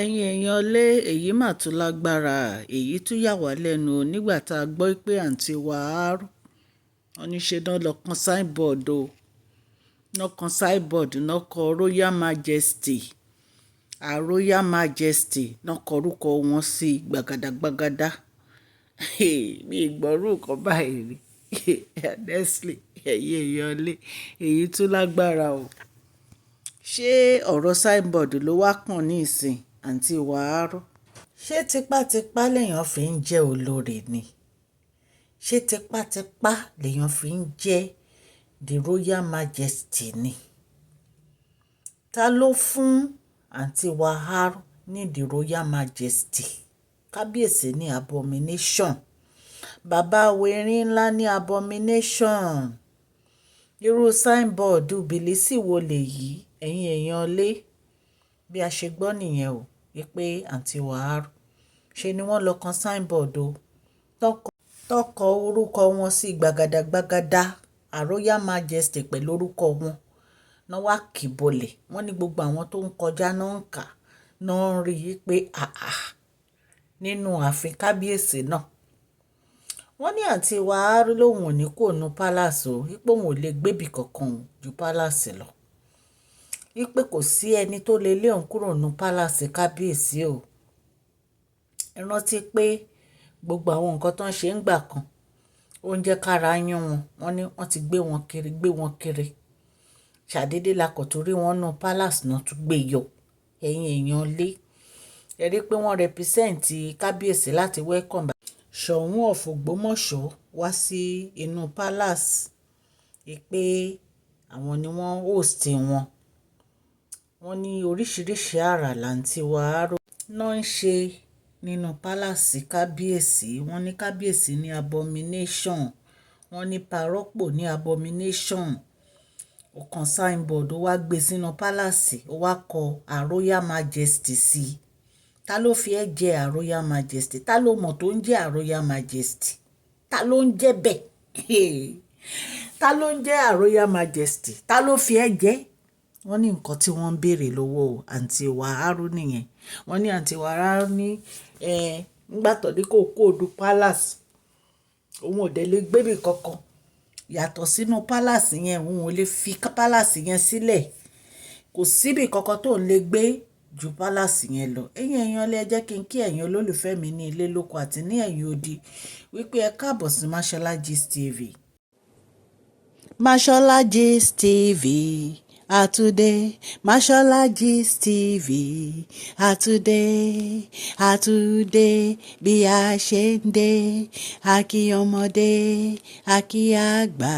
ẹ̀yin èèyàn lé èyí mà tún lágbára èyí tún yà wá lẹ́nu nígbà tá a gbọ́ pé àǹtí wàhálà oníṣẹ́ náà lọ kan signboard o náà kan signboard náà kọ royal majesty royal majesty náà kọ orúkọ wọn sí gbàgàdàgbàgàdà mi ìgbọ́rú nǹkan báyìí rí honestly ẹ̀yin èèyàn lé èyí tún lágbára o ṣé ọ̀rọ̀ signboard ló wá kàn ní ìsìn àǹtí wàhálà ṣé tipátipá lèèyàn fi ń jẹ́ olórí ni ṣé tipátipá lèèyàn fi ń jẹ́ the royal majesty ni ta ló fún àǹtí wàhálà ní the royal majesty kábíyèsí ní abomination bàbá wẹ̀rin ńlá ní abomination irú signboard bìlísì wo lèyí ẹ̀yin èèyàn lé bí a ṣe gbọ́ nìyẹn o wípé àǹtí wàhálà ṣe ni wọ́n lọ kan signboard o tọkọ orúkọ wọn sí gbàgàdàgbàgàdà royal majesty pẹ̀lú orúkọ wọn náà wá kìbọlẹ̀ wọ́n ní gbogbo àwọn tó ń kọjá náà ń kà náà ń rí i pé nínú ààfin kábíyèsí náà wọ́n ní àǹtí wàhálà lòun ò ní kó nu palace o wípé òun ò lè gbébì kankan ju palace lọ wípé kò sí ẹni tó lè lé òun kúrò nu palace kábíyèsí o ẹ rántí pé gbogbo àwọn nǹkan tó ń ṣe ń gbà kan oúnjẹ kára yán wọ́n ní wọ́n ti gbé wọn kiri ṣàdédé la kò tó rí wọn nu palace náà tún gbé yọ ẹ̀yin èèyàn lé ẹ rí pé wọ́n represent kábíyèsí láti welcome Ṣọ̀ún of Ògbómọ̀ṣọ́ wá sí inú palace pé àwọn ni wọ́n host wọn wọ́n ní oríṣiríṣi àrà làǹtí wàhálà náà ń ṣe nínú palace kábíyèsí wọ́n ní kábíyèsí ní abomination wọ́n ní parọ́pò ní abomination ó kan signboard ó wá gbé sínú palace ó wá kọ royal majesty sí i ta ló fi ẹ́ jẹ́ royal majesty ta ló mọ̀ tó ń jẹ́ royal majesty ta ló ń jẹ́ bẹ́ẹ̀ ta ló ń jẹ́ royal majesty ta ló fi ẹ́ jẹ́ wọ́n ní nǹkan tí wọ́n ń béèrè lọ́wọ́ àǹtí wàhálà nìyẹn wọ́n ní àǹtí wàhálà ní nígbà tó ní kó kóòdù palace òun ò dé lè gbébì kankan yàtọ̀ sínú palace yẹn òun ò lè fi palace yẹn sílẹ̀ kò síbì kankan tó ń lè gbé ju palace yẹn lọ ẹ̀yin èèyàn lè jẹ́ kí n kí ẹ̀yin olólùfẹ́ mi ní ilé lóko àti ní ẹ̀yìn odi wípé ẹ káàbọ̀ sí Mashola Gist TV. Mashola Gist TV àtúndé Mashola Gist TV àtúndé bí a ṣe ń dé a kí ọmọdé a kí àgbà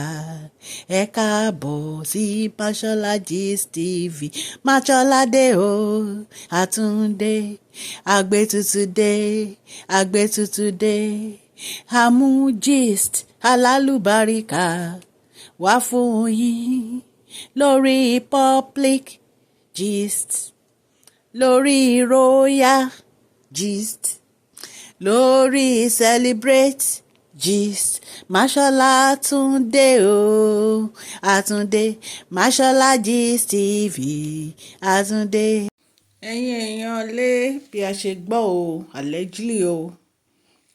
ẹ káàbọ̀ sí Mashola Gist TV Mashola dé o àtúndé àgbétutù dé àmú gist alálùbáríkà wá fún yín lórí public gist lórí royal gist lórí celebrate gist Mashola àtúndé o àtúndé Mashola Gist TV àtúndé. ẹ̀yin èèyàn lé bí a ṣe gbọ́ o allegedly o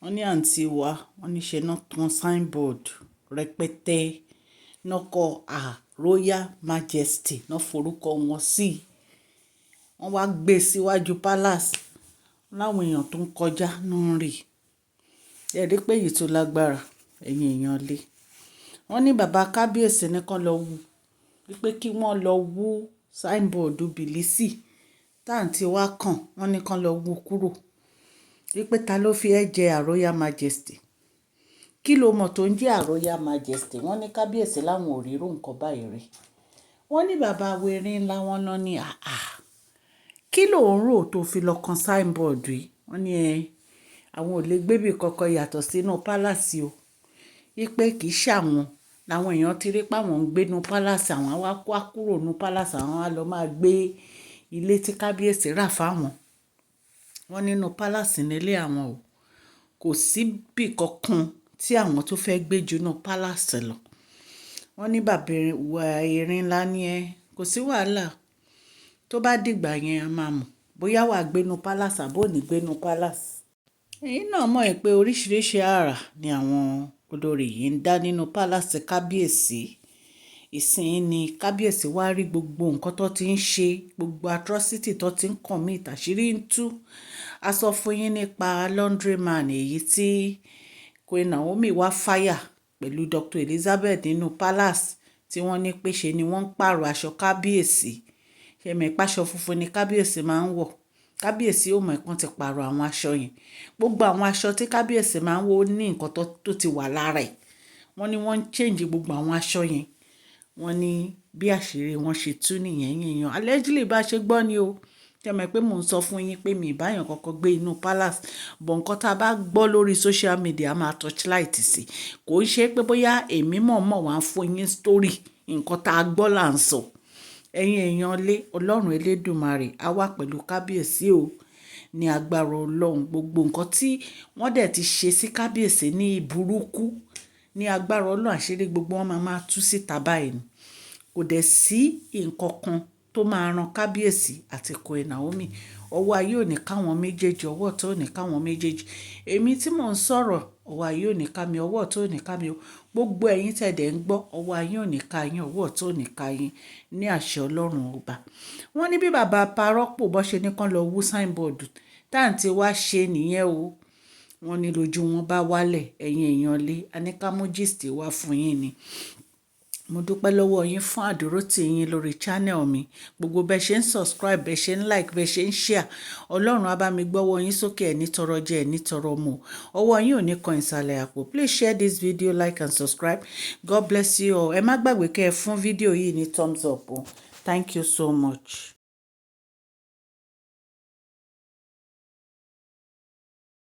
wọ́n ní àǹtí wa wọ́n ní ṣe náà tán signboard rẹpẹtẹ náà kọ royal majesty náà forúkọ wọn sí wọ́n wá gbé síwájú palace láwọn èèyàn tó ń kọjá náà rí ẹ rí pé èyí tó lágbára ẹ̀yin èèyàn lé wọ́n ní bàbá kábíyèsí ní kán lọ wú wípé kí wọ́n lọ wú signboard bìlísì táǹtí wá kàn wọ́n ní kán lọ wú kúrò wípé ta ló fi ẹ́ jẹ́ royal majesty kí ló mọ̀ tó ń jẹ́ royal majesty wọ́n ní kábíyèsí láwọn ò rírò nǹkan báyìí rí wọ́n ní bàbá wẹ̀rin ńlá wọn náà ní kí ló ń rò tó fi lọ kan signboard rí wọ́n ní àwọn ò lè gbébì kankan yàtọ̀ sínú palace o wípé kì í ṣàwọn làwọn èèyàn ti rí páwọn ń gbénu palace àwọn wá kúrò nu palace àwọn á lọ máa gbé ilé tí kábíyèsí rà fáwọn wọ́n nínú palace nílé àwọn o kò síbì kankan tí àwọn tó fẹ́ gbé jùnú palace lọ wọ́n ní bàbá erin ńlá ní kò sí wàhálà tó bá dìgbà yẹn a máa mọ̀ bóyá wàá gbénu palace àbó ní gbénu palace. ẹ̀yin náà mọ̀ pé oríṣiríṣi àrà ni àwọn olórí yìí ń dá nínú palace kábíyèsí. ìsìn ni kábíyèsí wá rí gbogbo nǹkan tó ti ń ṣe, gbogbo atrocity tó ti ń commit, àṣírí ń tú. a sọ fún yín nípa laundry man èyí tí Queen Naomi wá fáyà pẹ̀lú Dr. Elizabeth nínú palace tí wọ́n ní pé ṣe ni wọ́n ń pààrọ̀ aṣọ kábíyèsí. ṣẹ̀mẹ̀ páṣọ funfun ni kábíyèsí máa ń wọ̀. kábíyèsí ò mọ̀ ẹ̀kan ti pààrọ̀ àwọn aṣọ yẹn. gbogbo àwọn aṣọ tí kábíyèsí máa ń wọ̀ ní nǹkan tó ti wà lára ẹ̀. wọ́n ní wọ́n ń change gbogbo àwọn aṣọ yẹn. wọ́n ní bí àṣírí wọn ṣe tú nìyẹn yẹn allegedly bá ṣe gbọ́ ni o. ṣẹ̀mẹ̀ pé mò ń sọ fún yín pé mi ìbáyàn kọ́kọ́ gbé inú palace bọ̀ nǹkan tá a bá gbọ́ lórí social media máa torchlight sí. kò ń ṣe pé bóyá èmi mọ̀ọ́mọ̀ wá fún yín story nǹkan tá a gbọ́ là ń sọ. ẹ̀yin èèyàn lé ọlọ́run elédùmarè á wà pẹ̀lú kábíyèsí o. ní agbára ọlọ́run gbogbo nǹkan tí wọ́n dẹ̀ ti ṣe sí kábíyèsí ní burúkú ní agbára ọlọ́run àṣírí gbogbo wọn máa tú síta báyìí. kò dẹ̀ sí nǹkan kan tó máa ran kábíyèsí àti Queen Naomi. ọwọ́ ayé ò ní káwọn méjèèjì, ọwọ́ tó ò ní káwọn méjèèjì. èmi tí mò ń sọ̀rọ̀ ọwọ́ ayé ò ní ká mi, ọwọ́ tó ò ní ká mi o. gbogbo ẹ̀yin tẹ̀dẹ̀ ń gbọ́ ọwọ́ ayé ò ní ká yín, ọwọ́ tó ò ní ká yín ní àṣẹ ọlọ́run ọba. wọ́n ní bí bàbá parọ́pò bọ́ ṣe ní kán lọ wú signboard táǹtí wá ṣe nìyẹn o. wọ́n ní lójú wọn bá wálẹ̀. ẹ̀yin èèyàn lé aníkámú gist wá fún yín ni. mo dúpẹ́ lọ́wọ́ yín fún àdúrótì yín lórí channel mi. gbogbo bẹ́ẹ̀ ṣe ń subscribe, bẹ́ẹ̀ ṣe ń like, bẹ́ẹ̀ ṣe ń share. ọlọ́run á bá mi gbọ́wọ́ yín sókè ẹ̀ ní tọrọ jẹ ẹ̀ ní tọrọ mọ̀. ọwọ́ yín ò ní kan ìsàlẹ̀ àpò. please share this video, like and subscribe. God bless you all. ẹ má gbàgbé kẹ́ ẹ fún fídíò yìí ní thumbs up o. Thank you so much.